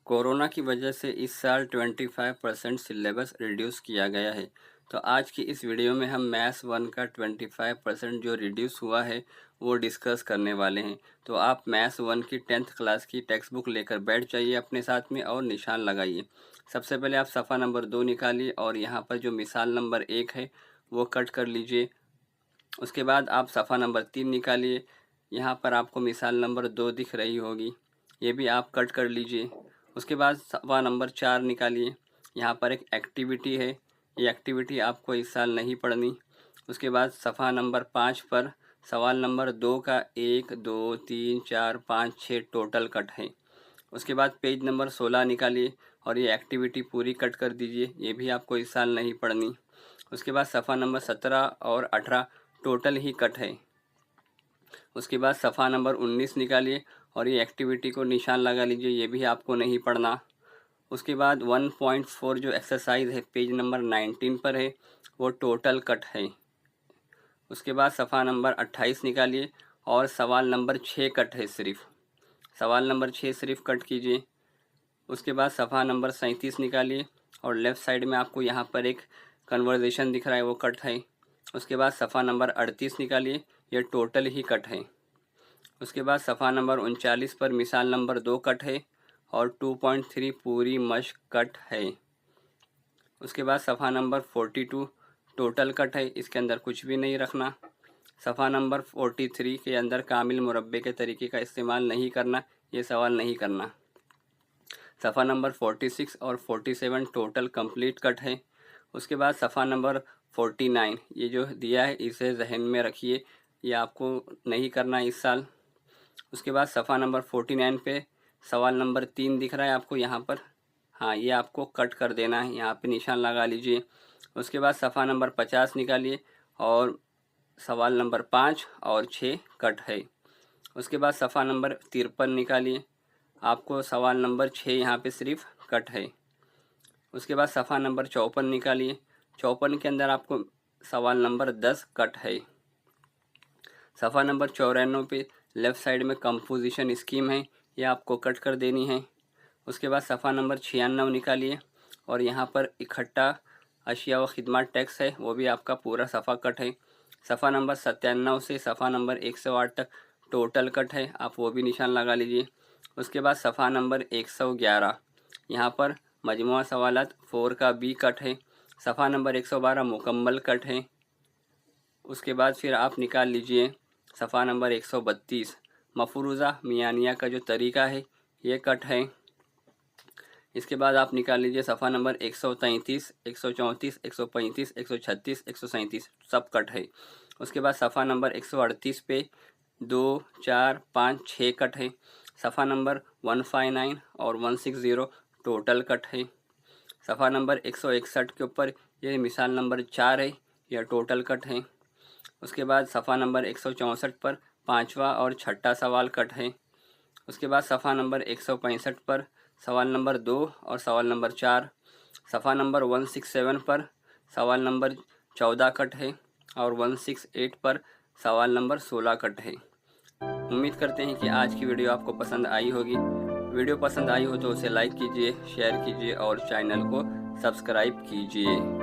Corona की वजह से इस साल 25% सिलेबस रिड्यूस किया गया है। तो आज की इस वीडियो में हम मैथ्स 1 का 25% जो रिड्यूस हुआ है वो डिस्कस करने वाले हैं। तो आप मैथ्स 1 की 10th क्लास की टेक्स्ट बुक लेकर बैठ जाइए अपने साथ में और निशान लगाइए। सबसे पहले आप सफ़ा नंबर 2 निकालिए और यहाँ पर जो मिसाल नंबर 1 है वो कट कर लीजिए। उसके बाद आप सफ़ा नंबर 3 निकालिए। यहाँ पर आपको मिसाल नंबर 2 दिख रही होगी, ये भी आप कट कर लीजिए। उसके बाद सवाल नंबर 4 निकालिए। यहाँ पर एक एक्टिविटी है, ये एक्टिविटी आपको इस साल नहीं पढ़नी। उसके बाद सफ़ा नंबर 5 पर सवाल नंबर 2 का 1, 2, 3, 4, 5, 6 टोटल कट है। उसके बाद पेज नंबर 16 निकालिए और ये एक्टिविटी पूरी कट कर दीजिए, ये भी आपको इस साल नहीं पढ़नी। उसके बाद सफ़ा नंबर 17 और 18 टोटल ही कट है। उसके बाद सफ़ा नंबर 19 निकालिए और ये एक्टिविटी को निशान लगा लीजिए, ये भी आपको नहीं पढ़ना। उसके बाद 1.4 जो एक्सरसाइज है पेज नंबर 19 पर है वो टोटल कट है। उसके बाद सफ़ा नंबर 28 निकालिए और सवाल नंबर 6 कट है, सिर्फ सवाल नंबर 6 सिर्फ कट कीजिए। उसके बाद सफ़ा नंबर 37 निकालिए और लेफ़्ट साइड में आपको यहाँ पर एक कन्वर्जेशन दिख रहा है, वो कट है। उसके बाद सफ़ा नंबर 38 निकालिए, ये टोटल ही कट है। उसके बाद सफ़ा नंबर 39 पर मिसाल नंबर 2 कट है और 2.3 पूरी मश्क कट है। उसके बाद सफ़ा नंबर 42 टोटल कट है, इसके अंदर कुछ भी नहीं रखना। सफ़ा नंबर 43 के अंदर कामिल मुरब्बे के तरीके का इस्तेमाल नहीं करना, ये सवाल नहीं करना। सफ़ा नंबर 46 और 47 टोटल कंप्लीट कट है। उसके बाद सफ़ा नंबर 49 ये जो दिया है इसे जहन में रखिए, ये आपको नहीं करना इस साल। उसके बाद सफ़ा नंबर 49 पे सवाल नंबर 3 दिख रहा है आपको यहाँ पर, हाँ ये आपको कट कर देना है, यहाँ पे निशान लगा लीजिए। उसके बाद सफ़ा नंबर 50 निकालिए और सवाल नंबर 5 और 6 कट है। उसके बाद सफ़ा नंबर 53 निकालिए, आपको सवाल नंबर 6 यहाँ पे सिर्फ कट है। उसके बाद सफ़ा नंबर 54 निकालिए, 54 के अंदर आपको सवाल नंबर 10 कट है। सफ़ा नंबर 94 पे लेफ़्ट साइड में कंपोजिशन स्कीम है, ये आपको कट कर देनी है। उसके बाद सफ़ा नंबर 96 निकालिए और यहाँ पर इकट्ठा अशिया व खिदमत टैक्स है, वो भी आपका पूरा सफ़ा कट है। सफ़ा नंबर 97 से सफ़ा नंबर 108 तक टोटल कट है, आप वो भी निशान लगा लीजिए। उसके बाद सफ़ा नंबर 111 यहाँ पर मजमुआ सवालात 4 का बी कट है। सफ़ा नंबर 112 मुकम्मल कट है। उसके बाद फिर आप निकाल लीजिए सफ़ा नंबर 132 मफरूज़ा मियानिया का जो तरीका है ये कट है। इसके बाद आप निकाल लीजिए सफ़ा नंबर 133, 134, 135, 136, 137 सब कट है। उसके बाद सफ़ा नंबर 138 पे 2, 4, 5, 6 कट है। सफ़ा नंबर 159 और 160 टोटल कट है। सफ़ा नंबर 161 के ऊपर ये मिसाल नंबर 4 है, यह टोटल कट है। उसके बाद सफ़ा नंबर 164 पर 5वां और 6ठा सवाल कट है। उसके बाद सफ़ा नंबर 165 पर सवाल नंबर 2 और सवाल नंबर 4। सफ़ा नंबर 167 पर सवाल नंबर 14 कट है और 168 पर सवाल नंबर 16 कट है। उम्मीद करते हैं कि आज की वीडियो आपको पसंद आई होगी। वीडियो पसंद आई हो तो उसे लाइक कीजिए, शेयर कीजिए और चैनल को सब्सक्राइब कीजिए।